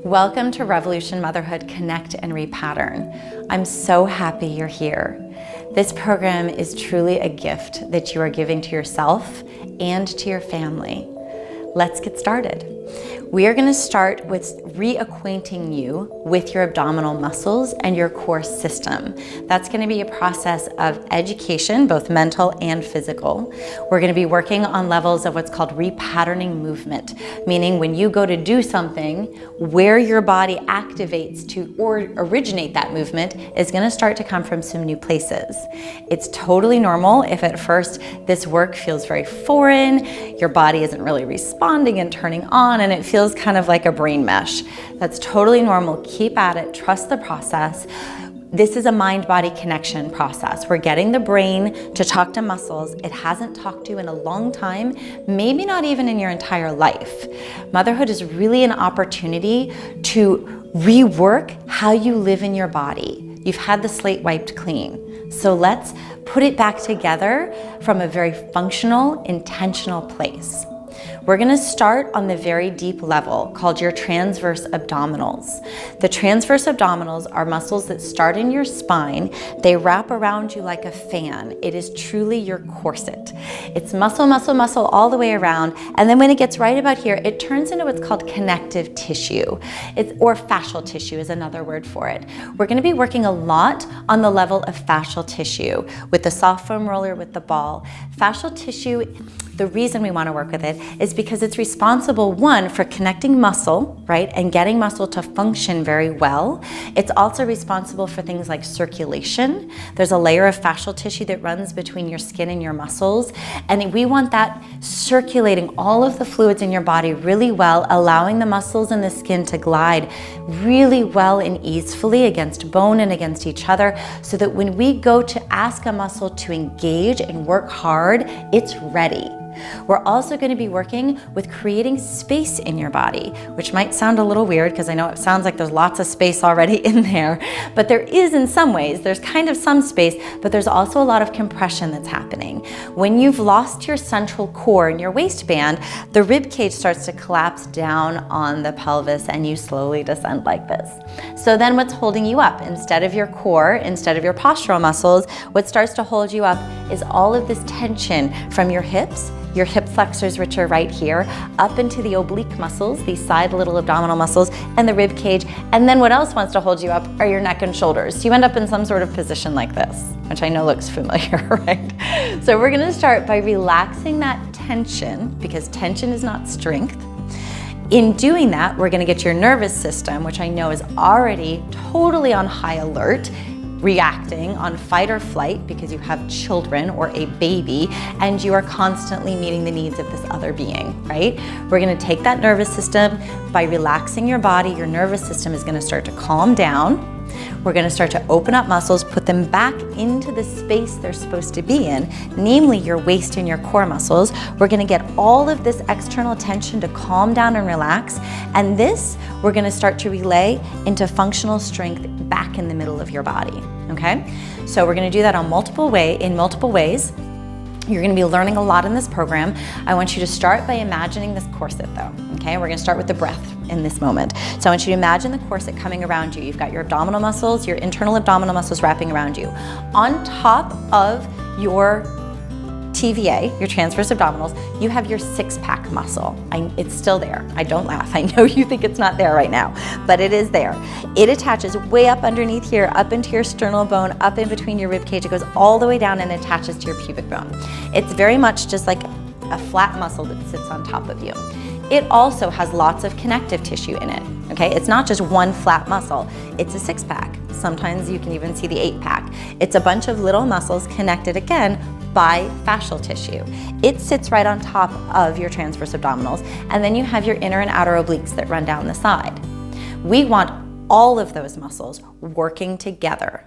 Welcome to Revolution Motherhood Connect and Repattern. I'm so happy you're here. This program is truly a gift that you are giving to yourself and to your family. Let's get started. We are going to start with reacquainting you with your abdominal muscles and your core system. That's going to be a process of education, both mental and physical. We're going to be working on levels of what's called repatterning movement, meaning when you go to do something, where your body activates to or originate that movement is going to start to come from some new places. It's totally normal if at first this work feels very foreign, your body isn't really responding and turning on, and it feels kind of like a brain mesh. That's totally normal. Keep at it. Trust the process. This is a mind-body connection process. We're getting the brain to talk to muscles it hasn't talked to in a long time, maybe not even in your entire life. Motherhood is really an opportunity to rework how you live in your body. You've had the slate wiped clean. So let's put it back together from a very functional, intentional place. We're going to start on the very deep level called your transverse abdominals. The transverse abdominals are muscles that start in your spine. They wrap around you like a fan. It is truly your corset. It's muscle, muscle, muscle all the way around. And then when it gets right about here, it turns into what's called connective tissue. Or fascial tissue is another word for it. We're going to be working a lot on the level of fascial tissue with the soft foam roller, with the ball. Fascial tissue, the reason we want to work with it is because it's responsible, one, for connecting muscle, right, and getting muscle to function very well. It's also responsible for things like circulation. There's a layer of fascial tissue that runs between your skin and your muscles, and we want that circulating all of the fluids in your body really well, allowing the muscles and the skin to glide really well and easily against bone and against each other, so that when we go to ask a muscle to engage and work hard, it's ready. We're also going to be working with creating space in your body, which might sound a little weird because I know it sounds like there's lots of space already in there, but there is in some ways. There's kind of some space, but there's also a lot of compression that's happening. When you've lost your central core in your waistband, the rib cage starts to collapse down on the pelvis and you slowly descend like this. So then what's holding you up? Instead of your core, instead of your postural muscles, what starts to hold you up is all of this tension from your hips, your hip flexors, which are right here, up into the oblique muscles, these side little abdominal muscles, and the rib cage. And then what else wants to hold you up are your neck and shoulders. So you end up in some sort of position like this, which I know looks familiar, right? So we're gonna start by relaxing that tension, because tension is not strength. In doing that, we're gonna get your nervous system, which I know is already totally on high alert, reacting on fight or flight because you have children or a baby and you are constantly meeting the needs of this other being, right? We're going to take that nervous system. By relaxing your body, your nervous system is going to start to calm down. We're going to start to open up muscles, put them back into the space they're supposed to be in, namely your waist and your core muscles. We're going to get all of this external tension to calm down and relax. And this, we're going to start to relay into functional strength back in the middle of your body, okay? So we're going to do that in multiple ways. You're going to be learning a lot in this program. I want you to start by imagining this corset though, okay? We're going to start with the breath in this moment. So I want you to imagine the corset coming around you. You've got your abdominal muscles, your internal abdominal muscles wrapping around you. On top of your TVA, your transverse abdominals, you have your six-pack muscle. It's still there. I don't laugh. I know you think it's not there right now, but it is there. It attaches way up underneath here, up into your sternal bone, up in between your rib cage. It goes all the way down and attaches to your pubic bone. It's very much just like a flat muscle that sits on top of you. It also has lots of connective tissue in it, okay? It's not just one flat muscle. It's a six-pack. Sometimes you can even see the eight-pack. It's a bunch of little muscles connected again by fascial tissue. It sits right on top of your transverse abdominals, and then you have your inner and outer obliques that run down the side. We want all of those muscles working together,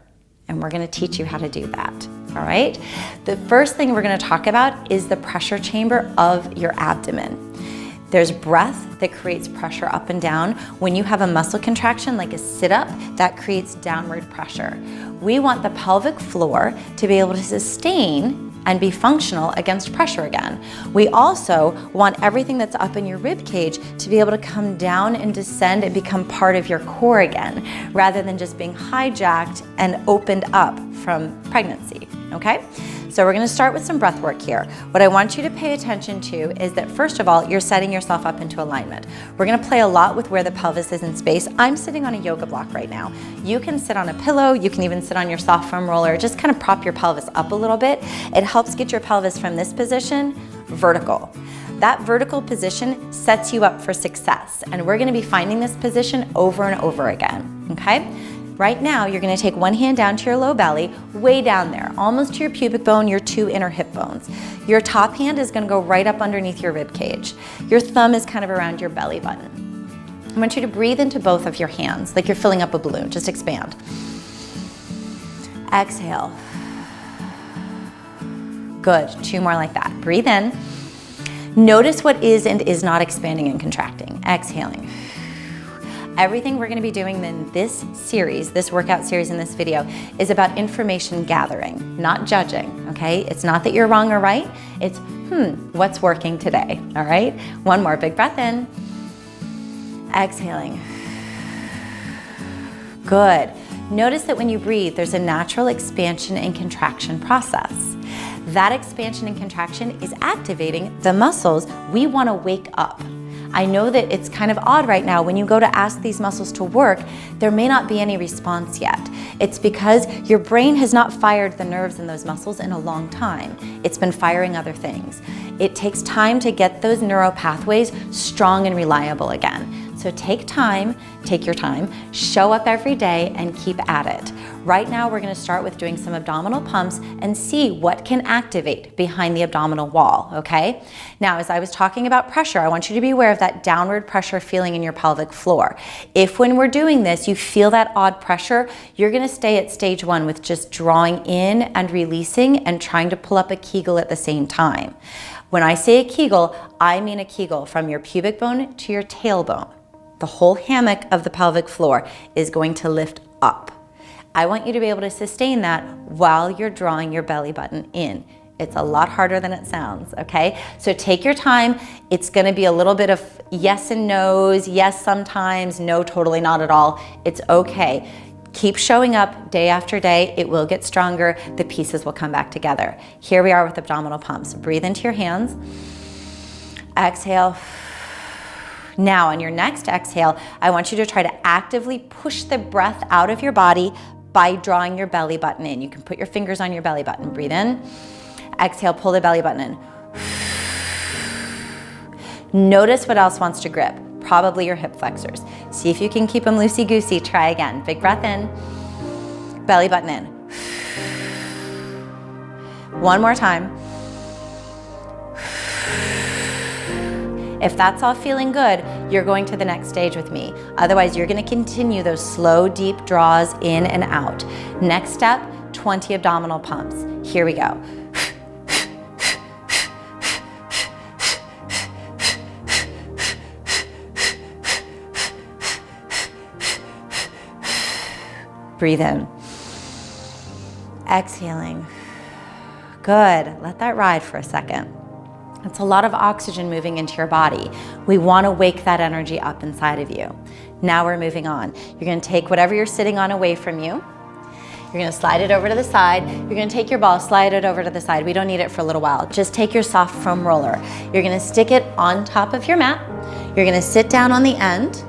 and we're gonna teach you how to do that, all right? The first thing we're gonna talk about is the pressure chamber of your abdomen. There's breath that creates pressure up and down. When you have a muscle contraction like a sit-up, that creates downward pressure. We want the pelvic floor to be able to sustain and be functional against pressure again. We also want everything that's up in your rib cage to be able to come down and descend and become part of your core again, rather than just being hijacked and opened up from pregnancy, okay? So we're gonna start with some breath work here. What I want you to pay attention to is that first of all, you're setting yourself up into alignment. We're gonna play a lot with where the pelvis is in space. I'm sitting on a yoga block right now. You can sit on a pillow, you can even sit on your soft foam roller, just kind of prop your pelvis up a little bit. It helps get your pelvis from this position vertical. That vertical position sets you up for success, and we're gonna be finding this position over and over again, okay? Right now, you're gonna take one hand down to your low belly, way down there, almost to your pubic bone, your 2 inner hip bones. Your top hand is gonna go right up underneath your rib cage. Your thumb is kind of around your belly button. I want you to breathe into both of your hands, like you're filling up a balloon, just expand. Exhale. Good, 2 more like that. Breathe in. Notice what is and is not expanding and contracting. Exhaling. Everything we're gonna be doing in this series, this workout series in this video, is about information gathering, not judging, okay? It's not that you're wrong or right, it's, what's working today, all right? One more, big breath in. Exhaling. Good. Notice that when you breathe, there's a natural expansion and contraction process. That expansion and contraction is activating the muscles we wanna wake up. I know that it's kind of odd right now when you go to ask these muscles to work, there may not be any response yet. It's because your brain has not fired the nerves in those muscles in a long time. It's been firing other things. It takes time to get those neural pathways strong and reliable again. So take time, take your time, show up every day and keep at it. Right now, we're gonna start with doing some abdominal pumps and see what can activate behind the abdominal wall, okay? Now, as I was talking about pressure, I want you to be aware of that downward pressure feeling in your pelvic floor. If when we're doing this, you feel that odd pressure, you're gonna stay at stage 1 with just drawing in and releasing and trying to pull up a Kegel at the same time. When I say a Kegel, I mean a Kegel from your pubic bone to your tailbone. The whole hammock of the pelvic floor is going to lift up. I want you to be able to sustain that while you're drawing your belly button in. It's a lot harder than it sounds, okay? So take your time. It's gonna be a little bit of yes and no's, yes sometimes, no totally not at all. It's okay. Keep showing up day after day. It will get stronger. The pieces will come back together. Here we are with abdominal pumps. Breathe into your hands. Exhale. Now, on your next exhale, I want you to try to actively push the breath out of your body by drawing your belly button in. You can put your fingers on your belly button. Breathe in. Exhale, pull the belly button in. Notice what else wants to grip. Probably your hip flexors. See if you can keep them loosey-goosey. Try again. Big breath in. Belly button in. One more time. If that's all feeling good, you're going to the next stage with me. Otherwise, you're gonna continue those slow, deep draws in and out. Next step, 20 abdominal pumps. Here we go. Breathe in. Exhaling. Good. Let that ride for a second. It's a lot of oxygen moving into your body. We want to wake that energy up inside of you. Now we're moving on. You're going to take whatever you're sitting on away from you. You're going to slide it over to the side. You're going to take your ball, slide it over to the side. We don't need it for a little while. Just take your soft foam roller. You're going to stick it on top of your mat. You're going to sit down on the end,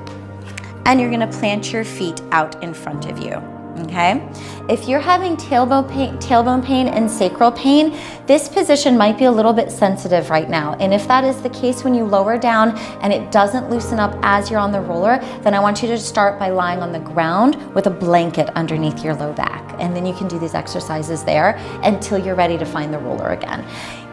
and you're going to plant your feet out in front of you. Okay? If you're having tailbone pain and sacral pain, this position might be a little bit sensitive right now. And if that is the case when you lower down and it doesn't loosen up as you're on the roller, then I want you to start by lying on the ground with a blanket underneath your low back. And then you can do these exercises there until you're ready to find the roller again.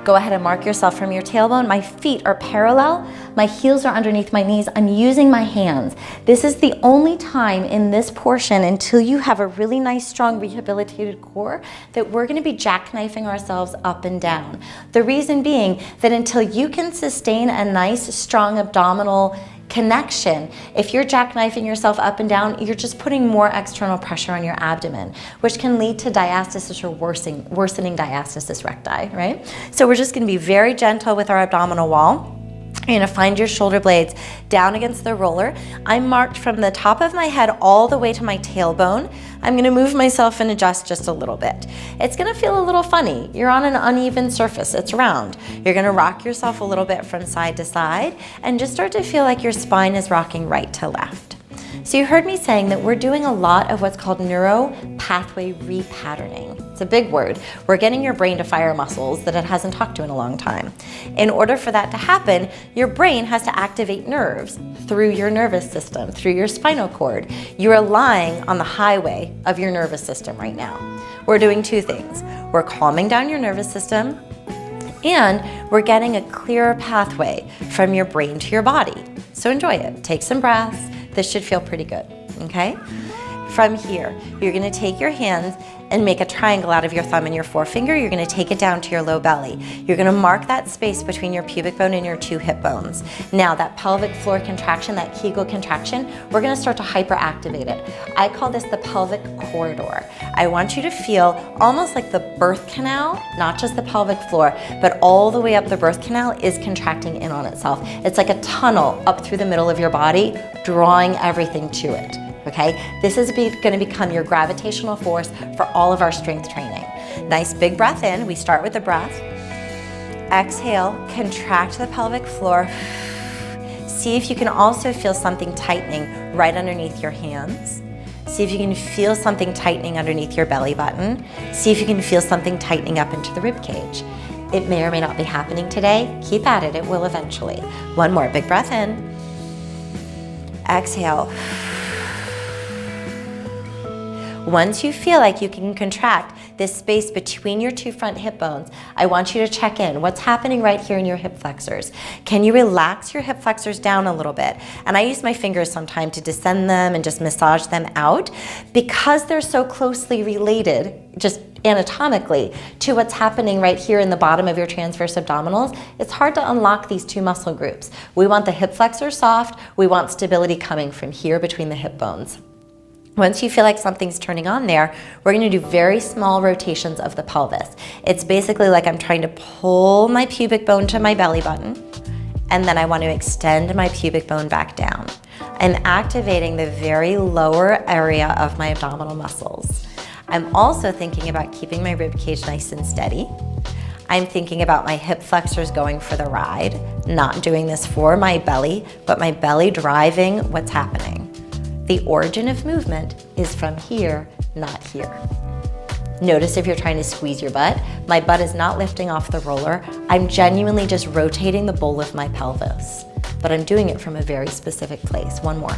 Go ahead and mark yourself from your tailbone. My feet are parallel. My heels are underneath my knees. I'm using my hands. This is the only time in this portion until you have a really nice, strong, rehabilitated core that we're gonna be jackknifing ourselves up and down. The reason being that until you can sustain a nice, strong abdominal Connection. If you're jackknifing yourself up and down, you're just putting more external pressure on your abdomen, which can lead to diastasis or worsening diastasis recti, right? So we're just gonna be very gentle with our abdominal wall. You're gonna find your shoulder blades down against the roller. I'm marked from the top of my head all the way to my tailbone. I'm gonna move myself and adjust just a little bit. It's gonna feel a little funny. You're on an uneven surface, it's round. You're gonna rock yourself a little bit from side to side and just start to feel like your spine is rocking right to left. So you heard me saying that we're doing a lot of what's called neuro pathway repatterning. It's a big word. We're getting your brain to fire muscles that it hasn't talked to in a long time. In order for that to happen, your brain has to activate nerves through your nervous system, through your spinal cord. You're lying on the highway of your nervous system right now. We're doing two things. We're calming down your nervous system, and we're getting a clearer pathway from your brain to your body. So enjoy it. Take some breaths. This should feel pretty good, okay? From here, you're gonna take your hands and make a triangle out of your thumb and your forefinger. You're gonna take it down to your low belly. You're gonna mark that space between your pubic bone and your two hip bones. Now that pelvic floor contraction, that Kegel contraction, we're gonna start to hyperactivate it. I call this the pelvic corridor. I want you to feel almost like the birth canal, not just the pelvic floor, but all the way up the birth canal is contracting in on itself. It's like a tunnel up through the middle of your body, drawing everything to it. Okay, this is going to become your gravitational force for all of our strength training. Nice big breath in. We start with the breath. Exhale, contract the pelvic floor. See if you can also feel something tightening right underneath your hands. See if you can feel something tightening underneath your belly button. See if you can feel something tightening up into the rib cage. It may or may not be happening today. Keep at it. It will eventually. One more big breath in. Exhale. Once you feel like you can contract this space between your two front hip bones, I want you to check in. What's happening right here in your hip flexors? Can you relax your hip flexors down a little bit? And I use my fingers sometimes to descend them and just massage them out because they're so closely related, just anatomically, to what's happening right here in the bottom of your transverse abdominals. It's hard to unlock these two muscle groups. We want the hip flexors soft. We want stability coming from here between the hip bones. Once you feel like something's turning on there, we're gonna do very small rotations of the pelvis. It's basically like I'm trying to pull my pubic bone to my belly button, and then I want to extend my pubic bone back down. I'm activating the very lower area of my abdominal muscles. I'm also thinking about keeping my rib cage nice and steady. I'm thinking about my hip flexors going for the ride, not doing this for my belly, but my belly driving what's happening. The origin of movement is from here, not here. Notice if you're trying to squeeze your butt, my butt is not lifting off the roller. I'm genuinely just rotating the bowl of my pelvis, but I'm doing it from a very specific place. One more.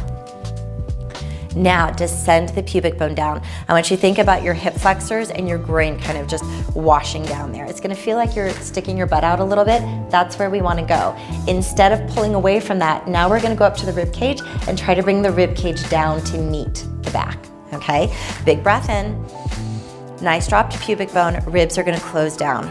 Now descend the pubic bone down. I want you to think about your hip flexors and your groin kind of just washing down there. It's gonna feel like you're sticking your butt out a little bit. That's where we wanna go. Instead of pulling away from that, now we're gonna go up to the rib cage and try to bring the rib cage down to meet the back, okay? Big breath in. Nice drop to pubic bone. Ribs are gonna close down.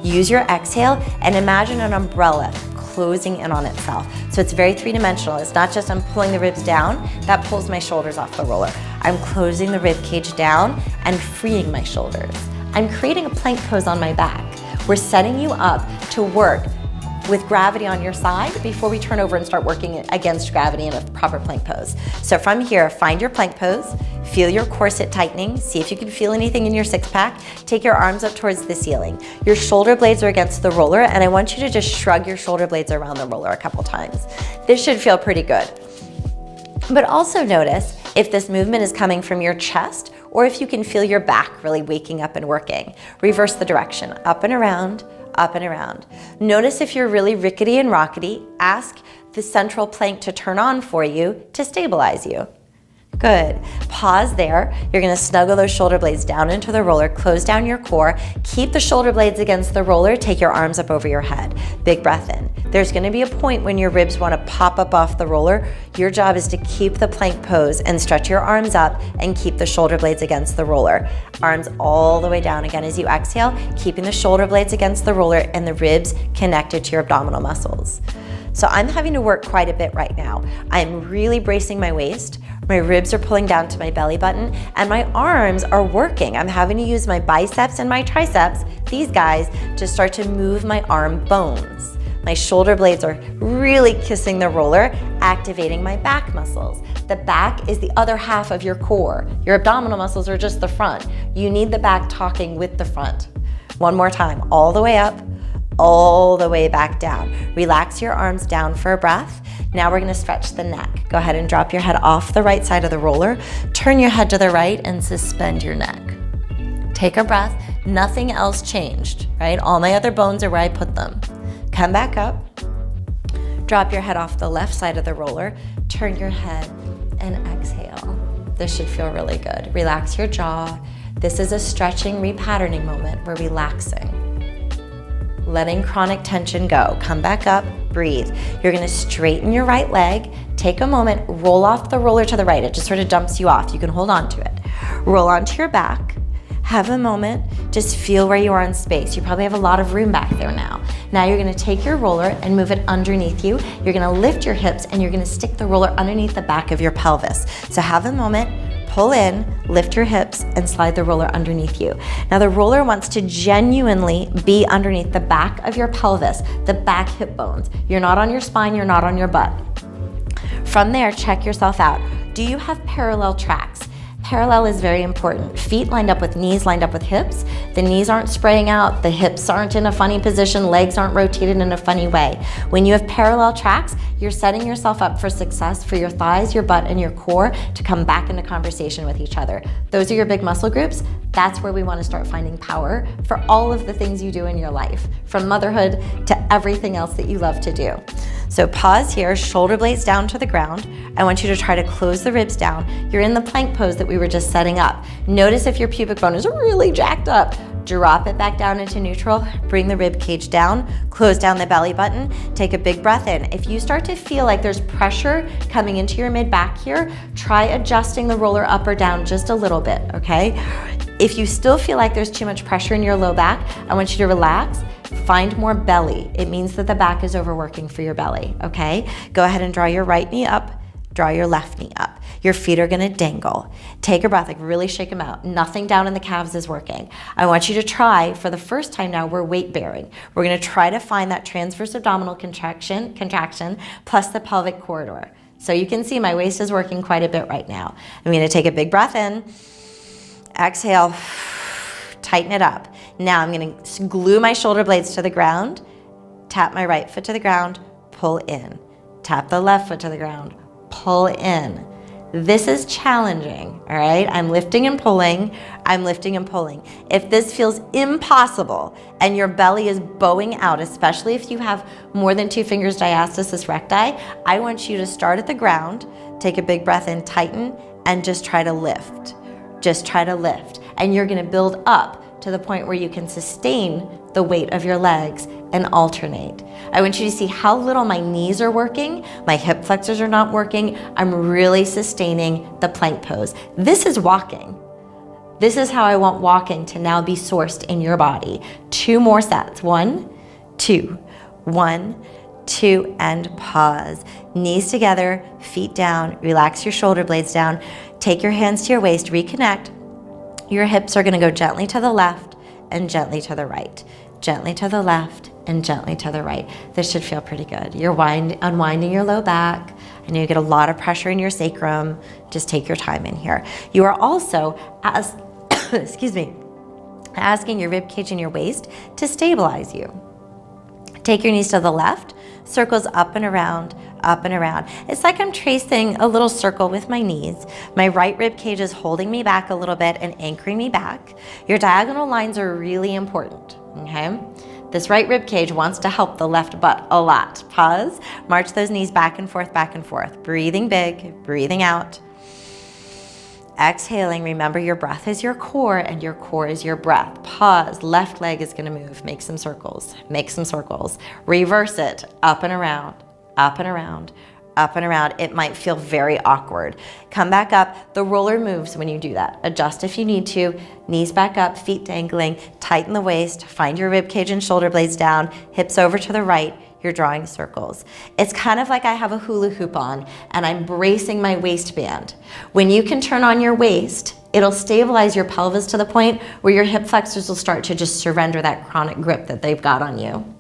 Use your exhale and imagine an umbrella closing in on itself. So it's very three-dimensional. It's not just I'm pulling the ribs down, that pulls my shoulders off the roller. I'm closing the rib cage down and freeing my shoulders. I'm creating a plank pose on my back. We're setting you up to work with gravity on your side before we turn over and start working against gravity in a proper plank pose. So from here, find your plank pose, feel your corset tightening, see if you can feel anything in your six pack. Take your arms up towards the ceiling. Your shoulder blades are against the roller, and I want you to just shrug your shoulder blades around the roller a couple times. This should feel pretty good. But also notice if this movement is coming from your chest or if you can feel your back really waking up and working. Reverse the direction, up and around, up and around. Notice if you're really rickety and rockety, ask the central plank to turn on for you to stabilize you. Good. Pause there. You're gonna snuggle those shoulder blades down into the roller, close down your core, keep the shoulder blades against the roller, take your arms up over your head. Big breath in. There's gonna be a point when your ribs wanna pop up off the roller. Your job is to keep the plank pose and stretch your arms up and keep the shoulder blades against the roller. Arms all the way down again as you exhale, keeping the shoulder blades against the roller and the ribs connected to your abdominal muscles. So I'm having to work quite a bit right now. I'm really bracing my waist. My ribs are pulling down to my belly button and my arms are working. I'm having to use my biceps and my triceps, these guys, to start to move my arm bones. My shoulder blades are really kissing the roller, activating my back muscles. The back is the other half of your core. Your abdominal muscles are just the front. You need the back talking with the front. One more time, all the way up, all the way back down. Relax your arms down for a breath. Now we're gonna stretch the neck. Go ahead and drop your head off the right side of the roller. Turn your head to the right and suspend your neck. Take a breath. Nothing else changed, right? All my other bones are where I put them. Come back up. Drop your head off the left side of the roller. Turn your head and exhale. This should feel really good. Relax your jaw. This is a stretching, repatterning moment. We're relaxing. Letting chronic tension go. Come back up, breathe. You're gonna straighten your right leg. Take a moment, roll off the roller to the right. It just sort of dumps you off. You can hold on to it. Roll onto your back. Have a moment, just feel where you are in space. You probably have a lot of room back there now. Now you're gonna take your roller and move it underneath you. You're gonna lift your hips and you're gonna stick the roller underneath the back of your pelvis. So have a moment, pull in, lift your hips, and slide the roller underneath you. Now the roller wants to genuinely be underneath the back of your pelvis, the back hip bones. You're not on your spine, you're not on your butt. From there, check yourself out. Do you have parallel tracks? Parallel is very important. Feet lined up with knees, lined up with hips. The knees aren't spraying out, the hips aren't in a funny position, legs aren't rotated in a funny way. When you have parallel tracks, you're setting yourself up for success for your thighs, your butt, and your core to come back into conversation with each other. Those are your big muscle groups. That's where we want to start finding power for all of the things you do in your life, from motherhood to everything else that you love to do. So pause here, shoulder blades down to the ground. I want you to try to close the ribs down. You're in the plank pose that we were just setting up. Notice if your pubic bone is really jacked up. Drop it back down into neutral, bring the rib cage down, close down the belly button, take a big breath in. If you start to feel like there's pressure coming into your mid-back here, try adjusting the roller up or down just a little bit, okay? If you still feel like there's too much pressure in your low back, I want you to relax, find more belly. It means that the back is overworking for your belly, okay? Go ahead and draw your right knee up, draw your left knee up. Your feet are gonna dangle. Take a breath, like really shake them out. Nothing down in the calves is working. I want you to try, for the first time now, we're weight bearing. We're gonna try to find that transverse abdominal contraction plus the pelvic corridor. So you can see my waist is working quite a bit right now. I'm gonna take a big breath in, exhale, tighten it up. Now I'm gonna glue my shoulder blades to the ground, tap my right foot to the ground, pull in. Tap the left foot to the ground, pull in. This is challenging, all right? I'm lifting and pulling, I'm lifting and pulling. If this feels impossible and your belly is bowing out, especially if you have more than 2 fingers diastasis recti, I want you to start at the ground, take a big breath in, tighten, and just try to lift. Just try to lift. And you're gonna build up to the point where you can sustain the weight of your legs and alternate. I want you to see how little my knees are working, my hip flexors are not working. I'm really sustaining the plank pose. This is walking. This is how I want walking to now be sourced in your body. 2 more sets. 1, 2, 1, 2, and pause. Knees together, feet down, relax your shoulder blades down. Take your hands to your waist, reconnect. Your hips are gonna go gently to the left and gently to the right. Gently to the left and gently to the right. This should feel pretty good. You're unwinding your low back. I know you get a lot of pressure in your sacrum. Just take your time in here. You are also, asking your rib cage and your waist to stabilize you. Take your knees to the left, circles up and around, up and around. It's like I'm tracing a little circle with my knees. My right rib cage is holding me back a little bit and anchoring me back. Your diagonal lines are really important, okay? This right rib cage wants to help the left butt a lot. Pause, march those knees back and forth, back and forth. Breathing big, breathing out. Exhaling, remember your breath is your core and your core is your breath. Pause, left leg is gonna move. Make some circles, make some circles. Reverse it, up and around, up and around, up and around. It might feel very awkward. Come back up, the roller moves when you do that. Adjust if you need to, knees back up, feet dangling, tighten the waist, find your rib cage and shoulder blades down, hips over to the right. you're drawing circles. It's kind of like I have a hula hoop on and I'm bracing my waistband. When you can turn on your waist, it'll stabilize your pelvis to the point where your hip flexors will start to just surrender that chronic grip that they've got on you.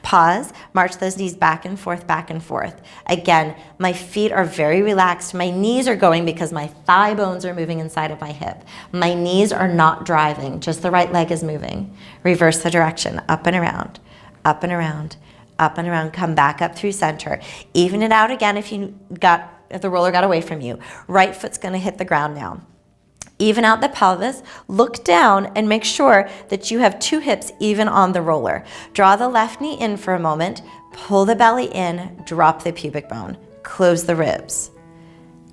Pause, march those knees back and forth, back and forth. Again, my feet are very relaxed. My knees are going because my thigh bones are moving inside of my hip. My knees are not driving, just the right leg is moving. Reverse the direction, up and around, up and around, up and around. Come back up through center. Even it out again if the roller got away from you. Right foot's gonna hit the ground now. Even out the pelvis, look down and make sure that you have 2 hips even on the roller. Draw the left knee in for a moment, pull the belly in, drop the pubic bone, close the ribs.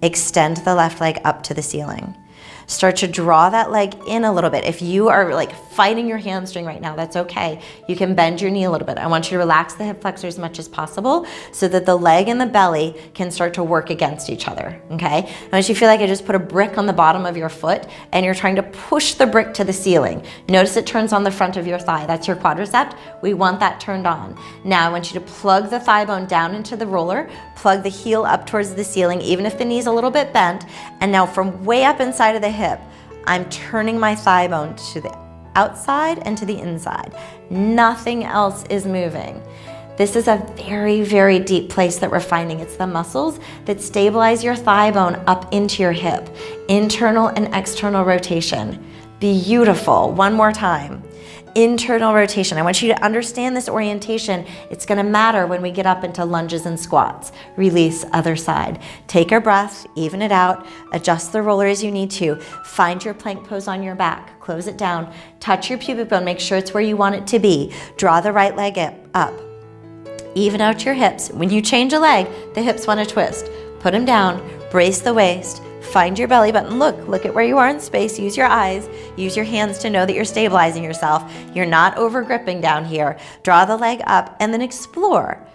Extend the left leg up to the ceiling. Start to draw that leg in a little bit. If you are like fighting your hamstring right now, that's okay. You can bend your knee a little bit. I want you to relax the hip flexors as much as possible so that the leg and the belly can start to work against each other, okay? I want you to feel like I just put a brick on the bottom of your foot and you're trying to push the brick to the ceiling. Notice it turns on the front of your thigh. That's your quadricep. We want that turned on. Now I want you to plug the thigh bone down into the roller, plug the heel up towards the ceiling, even if the knee's a little bit bent. And now from way up inside of the hip, I'm turning my thigh bone to the outside and to the inside. Nothing else is moving. This is a very, very deep place that we're finding. It's the muscles that stabilize your thigh bone up into your hip. Internal and external rotation. Beautiful. One more time. Internal rotation. I want you to understand this orientation. It's going to matter when we get up into lunges and squats. Release, other side. Take a breath, even it out, adjust the roller as you need to. Find your plank pose on your back. Close it down. Touch your pubic bone. Make sure it's where you want it to be. Draw the right leg up. Even out your hips. When you change a leg, the hips want to twist. Put them down. Brace the waist. Find your belly button. Look at where you are in space. Use your eyes. Use your hands to know that you're stabilizing yourself. You're not over gripping down here. Draw the leg up and then explore.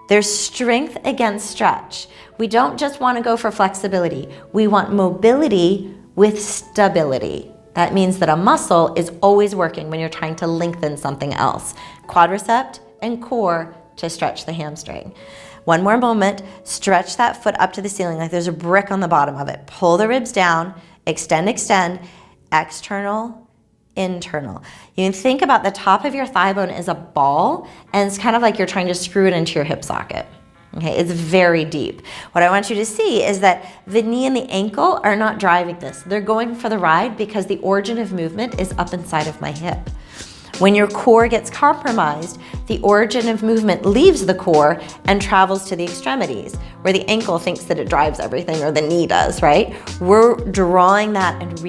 There's strength against stretch. We don't just want to go for flexibility. We want mobility with stability. That means that a muscle is always working when you're trying to lengthen something else. Quadricep and core to stretch the hamstring. One more moment, stretch that foot up to the ceiling like there's a brick on the bottom of it. Pull the ribs down, extend, external, internal. You can think about the top of your thigh bone as a ball, and it's kind of like you're trying to screw it into your hip socket. Okay, it's very deep. What I want you to see is that the knee and the ankle are not driving this. They're going for the ride because the origin of movement is up inside of my hip. When your core gets compromised, the origin of movement leaves the core and travels to the extremities, where the ankle thinks that it drives everything, or the knee does, right? We're drawing that and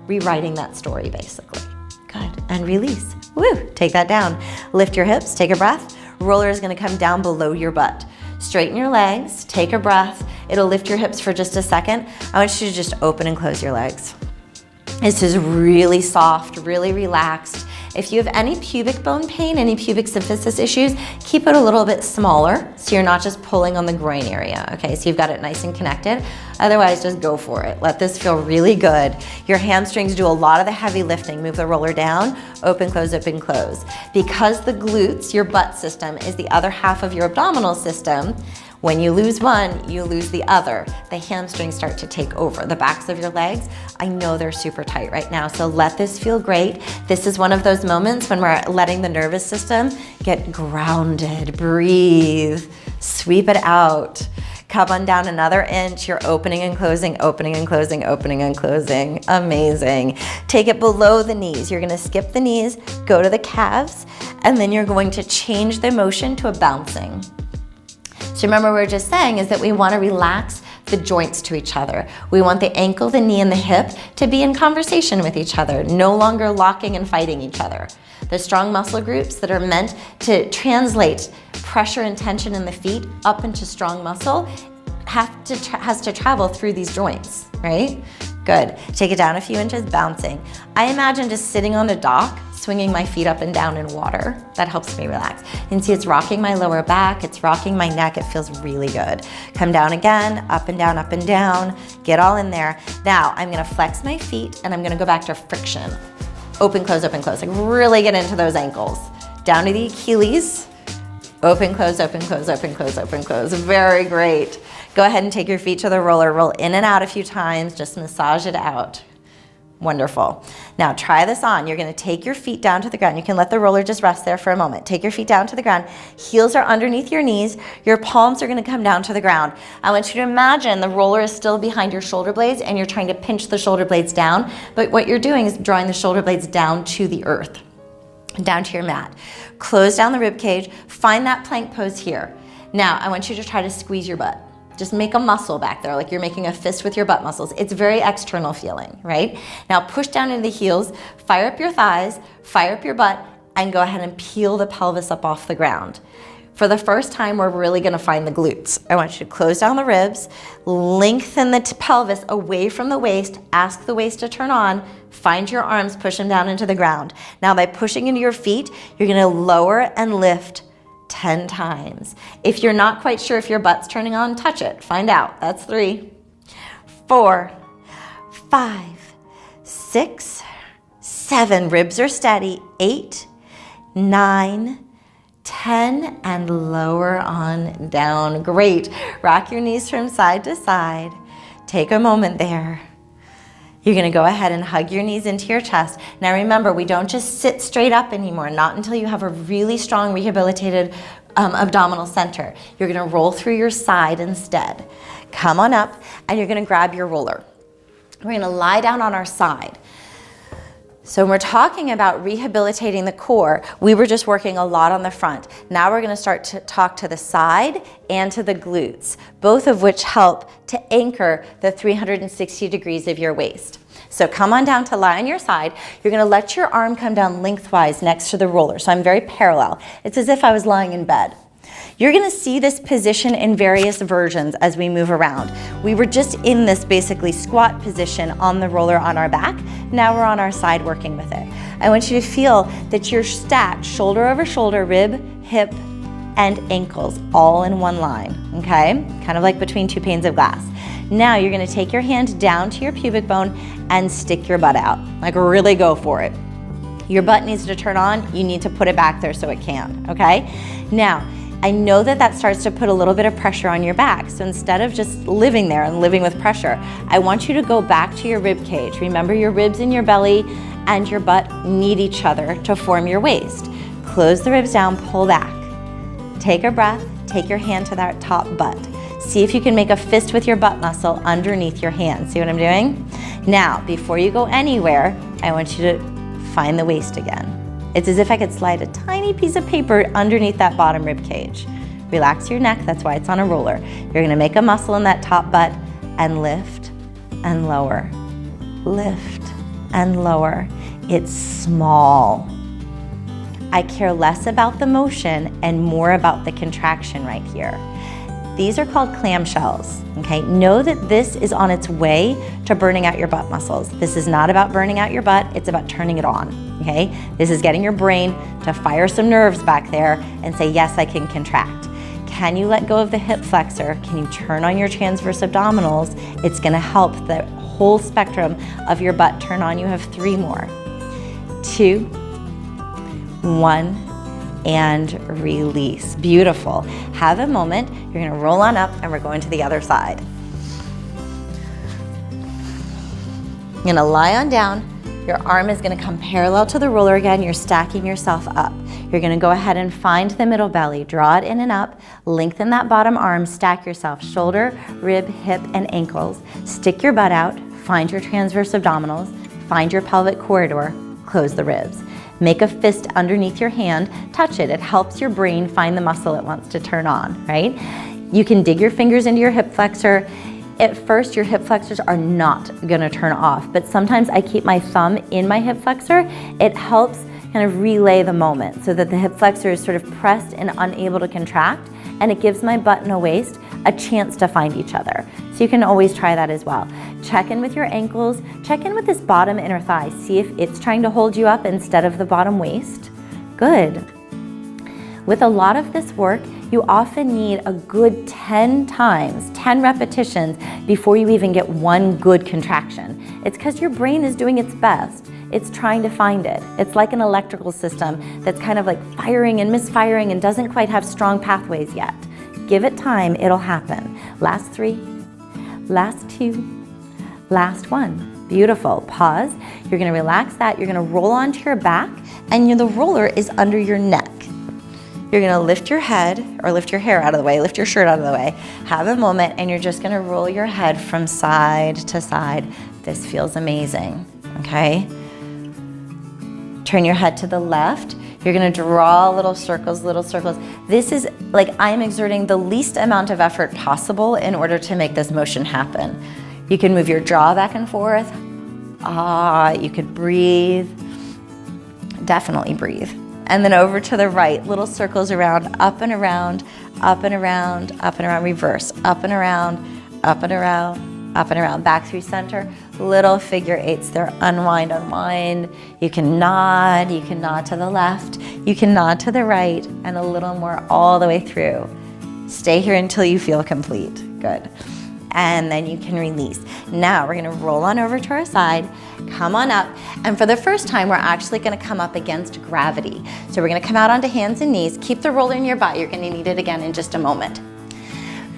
rewriting that story, basically. Good, and release. Woo, take that down. Lift your hips, take a breath. Roller is gonna come down below your butt. Straighten your legs, take a breath. It'll lift your hips for just a second. I want you to just open and close your legs. This is really soft, really relaxed. If you have any pubic bone pain, any pubic symphysis issues, keep it a little bit smaller so you're not just pulling on the groin area, okay? So you've got it nice and connected. Otherwise, just go for it. Let this feel really good. Your hamstrings do a lot of the heavy lifting. Move the roller down, open, close, open, close. Because the glutes, your butt system, is the other half of your abdominal system, when you lose one, you lose the other. The hamstrings start to take over. The backs of your legs, I know they're super tight right now, so let this feel great. This is one of those moments when we're letting the nervous system get grounded. Breathe, sweep it out. Come on down another inch. You're opening and closing, opening and closing, opening and closing. Amazing. Take it below the knees. You're gonna skip the knees, go to the calves, and then you're going to change the motion to a bouncing. So remember, what we were just saying is that we want to relax the joints to each other. We want the ankle, the knee, and the hip to be in conversation with each other, no longer locking and fighting each other. The strong muscle groups that are meant to translate pressure and tension in the feet up into strong muscle has to travel through these joints, right? Good. Take it down a few inches, bouncing. I imagine just sitting on the dock, swinging my feet up and down in water. That helps me relax. You can see it's rocking my lower back, it's rocking my neck, it feels really good. Come down again, up and down, get all in there. Now I'm gonna flex my feet and I'm gonna go back to friction. Open, close, like really get into those ankles. Down to the Achilles, Open, close, open, close, open, close, open, close. Very great. Go ahead and take your feet to the roller. Roll in and out a few times. Just massage it out. Wonderful. Now try this on. You're going to take your feet down to the ground. You can let the roller just rest there for a moment. Take your feet down to the ground. Heels are underneath your knees. Your palms are going to come down to the ground. I want you to imagine the roller is still behind your shoulder blades and you're trying to pinch the shoulder blades down. But what you're doing is drawing the shoulder blades down to the earth, down to your mat. Close down the rib cage. Find that plank pose here. Now I want you to try to squeeze your butt. Just make a muscle back there, like you're making a fist with your butt muscles. It's very external feeling, right? Now push down into the heels, fire up your thighs, fire up your butt, and go ahead and peel the pelvis up off the ground. For the first time, we're really gonna find the glutes. I want you to close down the ribs, lengthen the pelvis away from the waist, ask the waist to turn on, find your arms, push them down into the ground. Now by pushing into your feet, you're gonna lower and lift 10 times. If you're not quite sure if your butt's turning on, touch it. Find out. That's 3, 4, 5, 6, 7. Ribs are steady. 8, 9, 10, and lower on down. Great. Rock your knees from side to side. Take a moment there. You're gonna go ahead and hug your knees into your chest. Now remember, we don't just sit straight up anymore, not until you have a really strong rehabilitated abdominal center. You're gonna roll through your side instead. Come on up and you're gonna grab your roller. We're gonna lie down on our side. So when we're talking about rehabilitating the core, we were just working a lot on the front. Now we're gonna start to talk to the side and to the glutes, both of which help to anchor the 360 degrees of your waist. So come on down to lie on your side. You're gonna let your arm come down lengthwise next to the roller. So I'm very parallel. It's as if I was lying in bed. You're gonna see this position in various versions as we move around. We were just in this basically squat position on the roller on our back. Now we're on our side working with it. I want you to feel that you're stacked shoulder over shoulder, rib, hip, and ankles all in one line, okay? Kind of like between two panes of glass. Now you're gonna take your hand down to your pubic bone and stick your butt out. Like really go for it. Your butt needs to turn on, you need to put it back there so it can, okay? Now, I know that that starts to put a little bit of pressure on your back. So instead of just living there and living with pressure, I want you to go back to your rib cage. Remember, your ribs and your belly and your butt need each other to form your waist. Close the ribs down, pull back. Take a breath, take your hand to that top butt. See if you can make a fist with your butt muscle underneath your hand. See what I'm doing? Now, before you go anywhere, I want you to find the waist again. It's as if I could slide a tiny piece of paper underneath that bottom rib cage. Relax your neck, that's why it's on a roller. You're gonna make a muscle in that top butt and lift and lower, lift and lower. It's small. I care less about the motion and more about the contraction right here. These are called clamshells, okay? Know that this is on its way to burning out your butt muscles. This is not about burning out your butt, it's about turning it on, okay? This is getting your brain to fire some nerves back there and say, yes, I can contract. Can you let go of the hip flexor? Can you turn on your transverse abdominals? It's gonna help the whole spectrum of your butt turn on. You have 3 more. 2, 1, and release. Beautiful. Have a moment. You're gonna roll on up and we're going to the other side. You're gonna lie on down. Your arm is gonna come parallel to the roller again. You're stacking yourself up. You're gonna go ahead and find the middle belly. Draw it in and up. Lengthen that bottom arm. Stack yourself. Shoulder, rib, hip, and ankles. Stick your butt out. Find your transverse abdominals. Find your pelvic corridor. Close the ribs. Make a fist underneath your hand, touch it. It helps your brain find the muscle it wants to turn on, right? You can dig your fingers into your hip flexor. At first, your hip flexors are not gonna turn off, but sometimes I keep my thumb in my hip flexor. It helps kind of relay the moment so that the hip flexor is sort of pressed and unable to contract, and it gives my butt and waist a chance to find each other. So you can always try that as well. Check in with your ankles, check in with this bottom inner thigh. See if it's trying to hold you up instead of the bottom waist. Good. With a lot of this work, you often need a good 10 times, 10 repetitions before you even get one good contraction. It's because your brain is doing its best. It's trying to find it. It's like an electrical system that's kind of like firing and misfiring and doesn't quite have strong pathways yet. Give it time, it'll happen. Last 3, last 2, last 1. Beautiful. Pause. You're gonna relax that. You're gonna roll onto your back, and the roller is under your neck. You're gonna lift your head, or lift your hair out of the way, lift your shirt out of the way. Have a moment, and you're just gonna roll your head from side to side. This feels amazing, okay? Turn your head to the left. You're gonna draw little circles, little circles. This is like I'm exerting the least amount of effort possible in order to make this motion happen. You can move your jaw back and forth. You could breathe. Definitely breathe. And then over to the right, little circles around, up and around, up and around, up and around, reverse, up and around, up and around, up and around, back through center. Little figure 8s there, unwind, unwind. You can nod to the left, you can nod to the right, and a little more all the way through. Stay here until you feel complete. Good. And then you can release. Now we're gonna roll on over to our side, come on up, and for the first time, we're actually gonna come up against gravity. So we're gonna come out onto hands and knees, keep the roller nearby, you're gonna need it again in just a moment.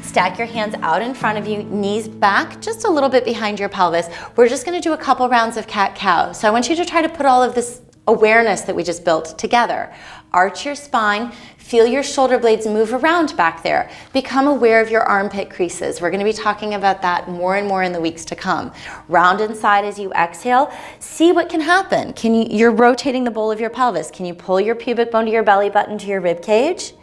Stack your hands out in front of you, knees back just a little bit behind your pelvis. We're just gonna do a couple rounds of cat-cow. So I want you to try to put all of this awareness that we just built together. Arch your spine, feel your shoulder blades move around back there. Become aware of your armpit creases. We're gonna be talking about that more and more in the weeks to come. Round inside as you exhale. See what can happen. You're rotating the bowl of your pelvis. Can you pull your pubic bone to your belly button to your rib cage?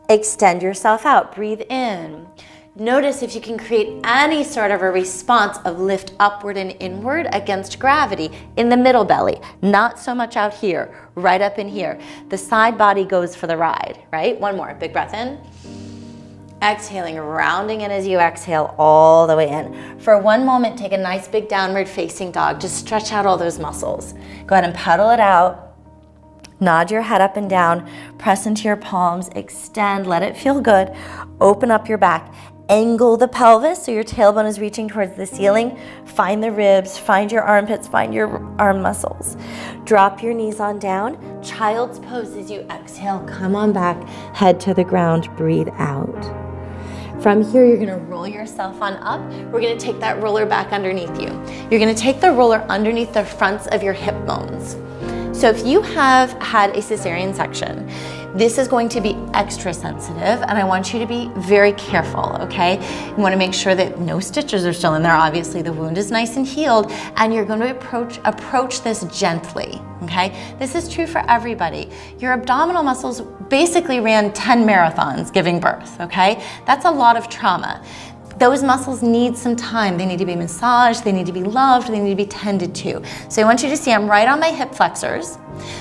Extend yourself out, breathe in. Notice if you can create any sort of a response of lift upward and inward against gravity in the middle belly, not so much out here, right up in here. The side body goes for the ride, right? One more, big breath in. Exhaling, rounding in as you exhale all the way in. For one moment, take a nice big downward facing dog. Just stretch out all those muscles. Go ahead and pedal it out. Nod your head up and down, press into your palms, extend, let it feel good. Open up your back, angle the pelvis so your tailbone is reaching towards the ceiling. Find the ribs, find your armpits, find your arm muscles. Drop your knees on down, child's pose as you exhale, come on back, head to the ground, breathe out. From here, you're gonna roll yourself on up. We're gonna take that roller back underneath you. You're gonna take the roller underneath the fronts of your hip bones. So if you have had a cesarean section, this is going to be extra sensitive, and I want you to be very careful, okay? You wanna make sure that no stitches are still in there. Obviously, the wound is nice and healed, and you're gonna approach this gently, okay? This is true for everybody. Your abdominal muscles basically ran 10 marathons giving birth, okay? That's a lot of trauma. Those muscles need some time. They need to be massaged, they need to be loved, they need to be tended to. So I want you to see I'm right on my hip flexors,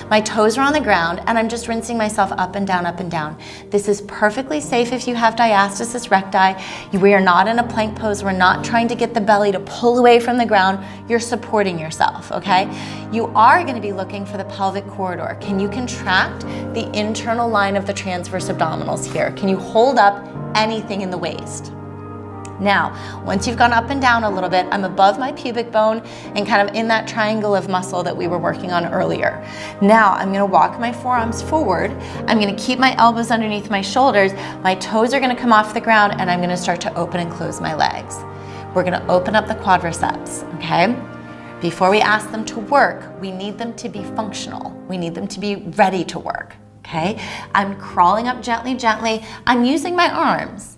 my toes are on the ground, and I'm just rinsing myself up and down, up and down. This is perfectly safe if you have diastasis recti. We are not in a plank pose. We're not trying to get the belly to pull away from the ground. You're supporting yourself, okay? You are gonna be looking for the pelvic corridor. Can you contract the internal line of the transverse abdominals here? Can you hold up anything in the waist? Now, once you've gone up and down a little bit, I'm above my pubic bone and kind of in that triangle of muscle that we were working on earlier. Now, I'm gonna walk my forearms forward. I'm gonna keep my elbows underneath my shoulders. My toes are gonna come off the ground, and I'm gonna start to open and close my legs. We're gonna open up the quadriceps, okay? Before we ask them to work, we need them to be functional. We need them to be ready to work, okay? I'm crawling up gently, gently. I'm using my arms.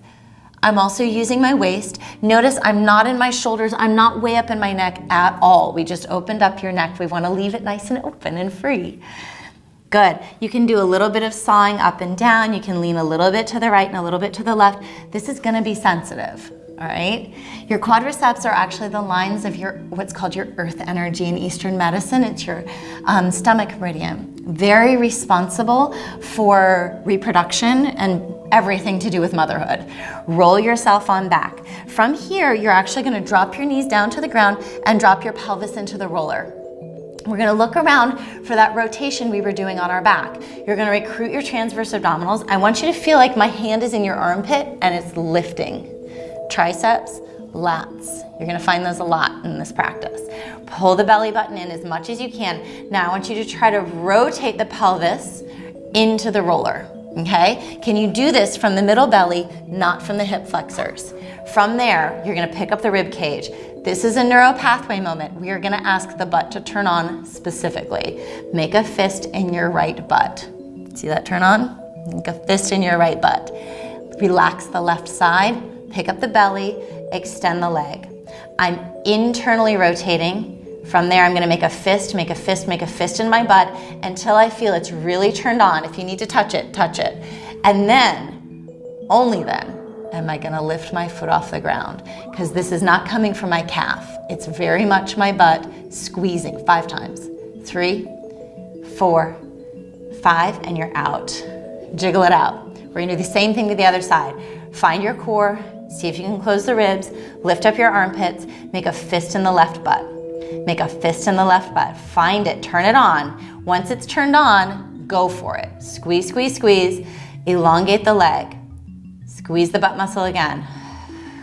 I'm also using my waist. Notice I'm not in my shoulders. I'm not way up in my neck at all. We just opened up your neck. We want to leave it nice and open and free. Good. You can do a little bit of sawing up and down. You can lean a little bit to the right and a little bit to the left. This is going to be sensitive. All right. Your quadriceps are actually the lines of your what's called your earth energy in Eastern medicine. It's your stomach meridian. Very responsible for reproduction and everything to do with motherhood. Roll yourself on back. From here, you're actually going to drop your knees down to the ground and drop your pelvis into the roller. We're going to look around for that rotation we were doing on our back. You're going to recruit your transverse abdominals. I want you to feel like my hand is in your armpit and it's lifting. Triceps, lats. You're gonna find those a lot in this practice. Pull the belly button in as much as you can. Now I want you to try to rotate the pelvis into the roller, okay? Can you do this from the middle belly, not from the hip flexors? From there, you're gonna pick up the rib cage. This is a neuropathway moment. We are gonna ask the butt to turn on specifically. Make a fist in your right butt. See that turn on? Make a fist in your right butt. Relax the left side, pick up the belly, extend the leg. I'm internally rotating. From there, I'm gonna make a fist, make a fist, make a fist in my butt until I feel it's really turned on. If you need to touch it, touch it. And then, only then, am I gonna lift my foot off the ground, because this is not coming from my calf. It's very much my butt squeezing 5 times. 3, 4, 5, and you're out. Jiggle it out. We're gonna do the same thing to the other side. Find your core, see if you can close the ribs, lift up your armpits, make a fist in the left butt. Make a fist in the left butt. Find it, turn it on. Once it's turned on, go for it. Squeeze, squeeze, squeeze. Elongate the leg. Squeeze the butt muscle again.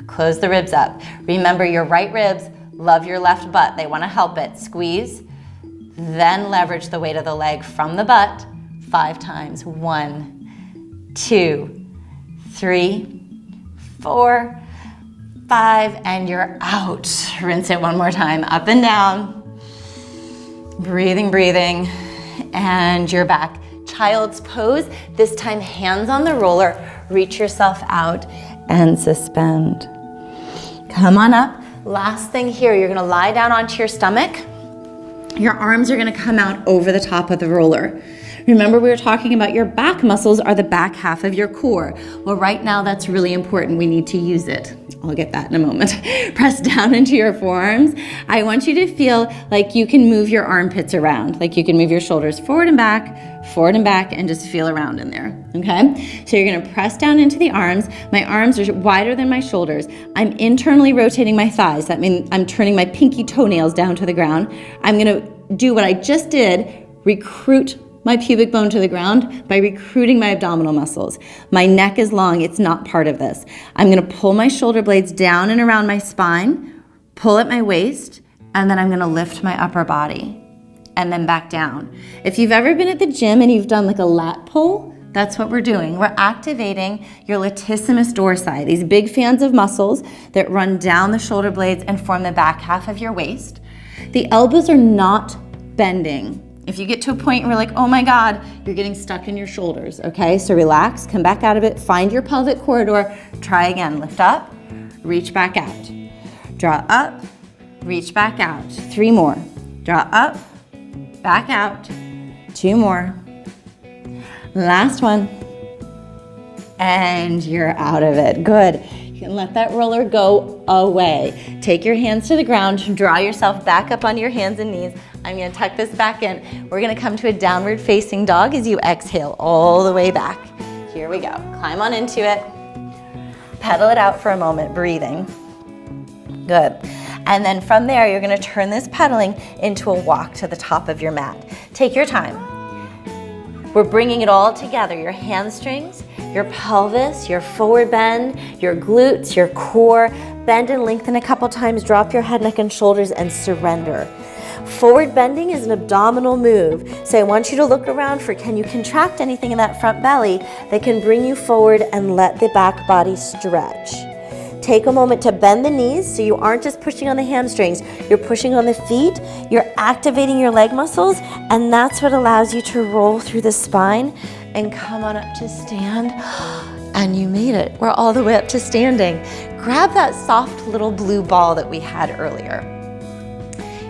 Close the ribs up. Remember, your right ribs love your left butt. They want to help it. Squeeze, then leverage the weight of the leg from the butt 5 times. 1, 2, 3, 4, 5, and you're out. Rinse it one more time, up and down. Breathing, breathing, and you're back. Child's pose, this time hands on the roller, reach yourself out and suspend. Come on up. Last thing here, you're gonna lie down onto your stomach. Your arms are gonna come out over the top of the roller. Remember, we were talking about your back muscles are the back half of your core. Well, right now that's really important. We need to use it. I'll get that in a moment. Press down into your forearms. I want you to feel like you can move your armpits around, like you can move your shoulders forward and back, and just feel around in there, okay? So you're gonna press down into the arms. My arms are wider than my shoulders. I'm internally rotating my thighs. That means I'm turning my pinky toenails down to the ground. I'm gonna do what I just did, recruit my pubic bone to the ground by recruiting my abdominal muscles. My neck is long, it's not part of this. I'm gonna pull my shoulder blades down and around my spine, pull at my waist, and then I'm gonna lift my upper body, and then back down. If you've ever been at the gym and you've done like a lat pull, that's what we're doing. We're activating your latissimus dorsi, these big fans of muscles that run down the shoulder blades and form the back half of your waist. The elbows are not bending. If you get to a point where you're like, oh my God, you're getting stuck in your shoulders, okay? So relax, come back out of it, find your pelvic corridor, try again. Lift up, reach back out. Draw up, reach back out. 3 more. Draw up, back out. 2 more. Last one. And you're out of it. Good. You can let that roller go away. Take your hands to the ground, draw yourself back up on your hands and knees. I'm gonna tuck this back in. We're gonna come to a downward facing dog as you exhale all the way back. Here we go. Climb on into it. Pedal it out for a moment, breathing. Good. And then from there, you're gonna turn this pedaling into a walk to the top of your mat. Take your time. We're bringing it all together, your hamstrings, your pelvis, your forward bend, your glutes, your core. Bend and lengthen a couple times, drop your head, neck, and shoulders, and surrender. Forward bending is an abdominal move. So I want you to look around for, can you contract anything in that front belly that can bring you forward and let the back body stretch. Take a moment to bend the knees so you aren't just pushing on the hamstrings, you're pushing on the feet, you're activating your leg muscles, and that's what allows you to roll through the spine and come on up to stand. And you made it. We're all the way up to standing. Grab that soft little blue ball that we had earlier.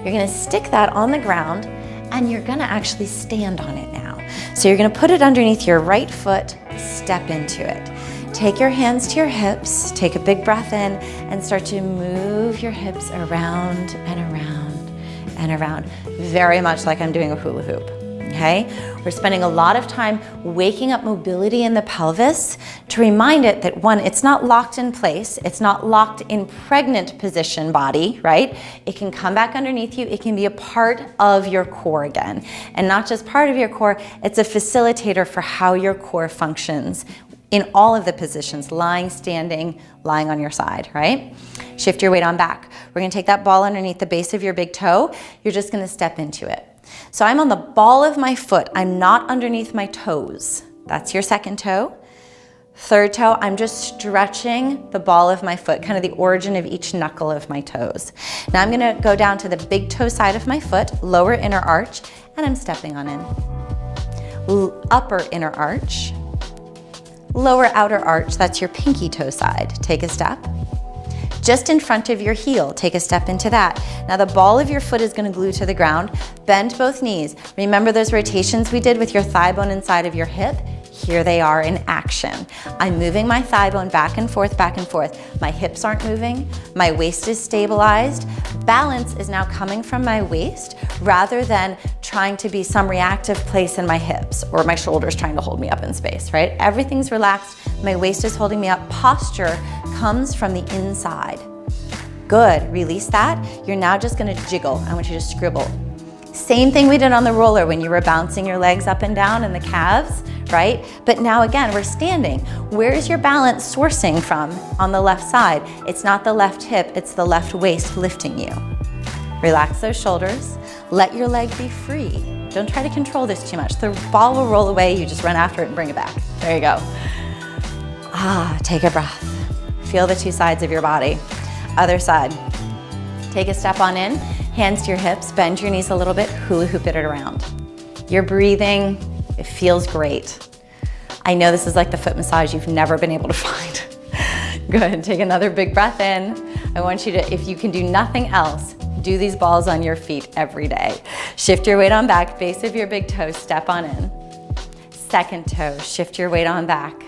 You're gonna stick that on the ground and you're gonna actually stand on it now. So you're gonna put it underneath your right foot, step into it. Take your hands to your hips, take a big breath in, and start to move your hips around and around and around, very much like I'm doing a hula hoop, okay? We're spending a lot of time waking up mobility in the pelvis to remind it that, one, it's not locked in place, it's not locked in pregnant position body, right? It can come back underneath you, it can be a part of your core again. And not just part of your core, it's a facilitator for how your core functions in all of the positions, lying, standing, lying on your side, right? Shift your weight on back. We're gonna take that ball underneath the base of your big toe. You're just gonna step into it. So I'm on the ball of my foot. I'm not underneath my toes. That's your second toe. Third toe, I'm just stretching the ball of my foot, kind of the origin of each knuckle of my toes. Now I'm gonna go down to the big toe side of my foot, lower inner arch, and I'm stepping on in. Upper inner arch, lower outer arch, that's your pinky toe side. Take a step. Just in front of your heel, take a step into that. Now the ball of your foot is gonna glue to the ground. Bend both knees. Remember those rotations we did with your thigh bone inside of your hip? Here they are in action. I'm moving my thigh bone back and forth, back and forth. My hips aren't moving, my waist is stabilized. Balance is now coming from my waist rather than trying to be some reactive place in my hips or my shoulders trying to hold me up in space, right? Everything's relaxed, my waist is holding me up. Posture comes from the inside. Good, release that. You're now just gonna jiggle. I want you to scribble. Same thing we did on the roller when you were bouncing your legs up and down and the calves, right? But now again, we're standing. Where is your balance sourcing from on the left side? It's not the left hip, it's the left waist lifting you. Relax those shoulders. Let your leg be free. Don't try to control this too much. The ball will roll away, you just run after it and bring it back. There you go. Take a breath. Feel the two sides of your body. Other side. Take a step on in, hands to your hips, bend your knees a little bit, hula hoop it around. You're breathing, it feels great. I know this is like the foot massage you've never been able to find. Good, take another big breath in. I want you to, if you can do nothing else, do these balls on your feet every day. Shift your weight on back, base of your big toe, step on in. Second toe, shift your weight on back.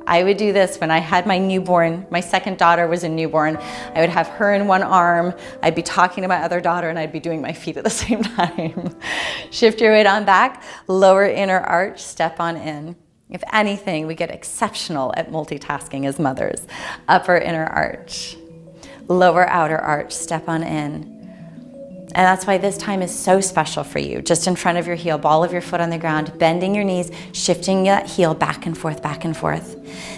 I would do this when I had my newborn. My second daughter was a newborn. I would have her in one arm. I'd be talking to my other daughter and I'd be doing my feet at the same time. Shift your weight on back, lower inner arch, step on in. If anything, we get exceptional at multitasking as mothers. Upper inner arch, lower outer arch, step on in. And that's why this time is so special for you. Just in front of your heel, ball of your foot on the ground, bending your knees, shifting that heel back and forth, back and forth.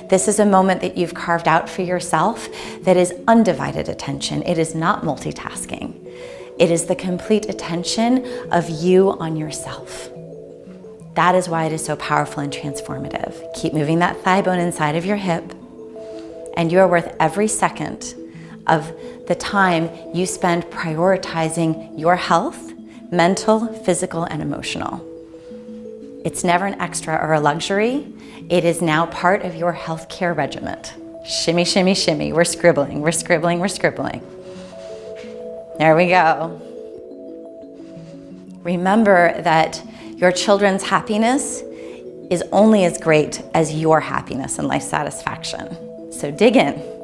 This is a moment that you've carved out for yourself that is undivided attention. It is not multitasking. It is the complete attention of you on yourself. That is why it is so powerful and transformative. Keep moving that thigh bone inside of your hip, and you are worth every second of the time you spend prioritizing your health, mental, physical, and emotional. It's never an extra or a luxury. It is now part of your healthcare regimen. Shimmy, shimmy, shimmy. We're scribbling, we're scribbling, we're scribbling. There we go. Remember that your children's happiness is only as great as your happiness and life satisfaction. So dig in.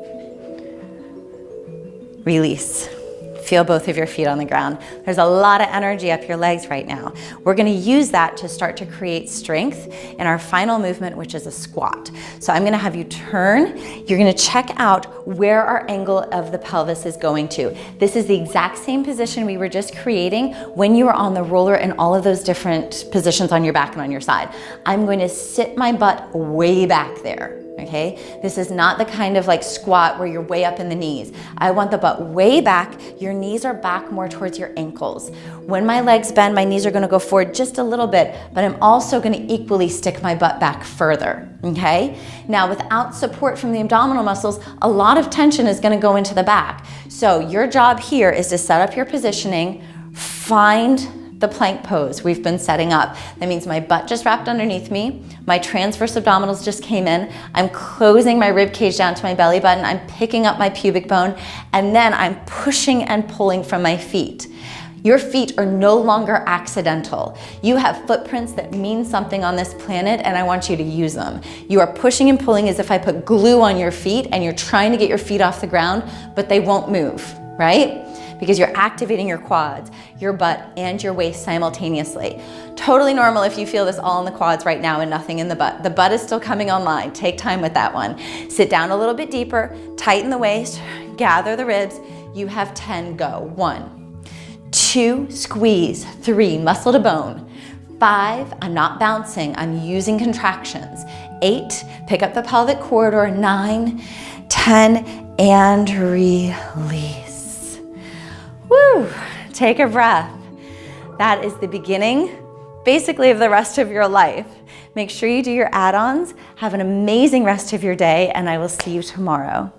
Release. Feel both of your feet on the ground. There's a lot of energy up your legs right now. We're gonna use that to start to create strength in our final movement, which is a squat. So I'm gonna have you turn. You're gonna check out where our angle of the pelvis is going to. This is the exact same position we were just creating when you were on the roller and all of those different positions on your back and on your side. I'm going to sit my butt way back there. Okay, this is not the kind of like squat where you're way up in the knees. I want the butt way back. Your knees are back more towards your ankles. When my legs bend, my knees are gonna go forward just a little bit, but I'm also gonna equally stick my butt back further, okay? Now, without support from the abdominal muscles, a lot of tension is gonna go into the back. So your job here is to set up your positioning, find the plank pose we've been setting up. That means my butt just wrapped underneath me, my transverse abdominals just came in, I'm closing my rib cage down to my belly button, I'm picking up my pubic bone, and then I'm pushing and pulling from my feet. Your feet are no longer accidental. You have footprints that mean something on this planet, and I want you to use them. You are pushing and pulling as if I put glue on your feet and you're trying to get your feet off the ground, but they won't move, right? Because you're activating your quads, your butt, and your waist simultaneously. Totally normal if you feel this all in the quads right now and nothing in the butt. The butt is still coming online. Take time with that one. Sit down a little bit deeper, tighten the waist, gather the ribs. You have 10, go. 1, 2, squeeze. 3, muscle to bone. 5, I'm not bouncing, I'm using contractions. 8, pick up the pelvic corridor, 9, 10, and release. Woo, take a breath. That is the beginning, basically, of the rest of your life. Make sure you do your add-ons. Have an amazing rest of your day, and I will see you tomorrow.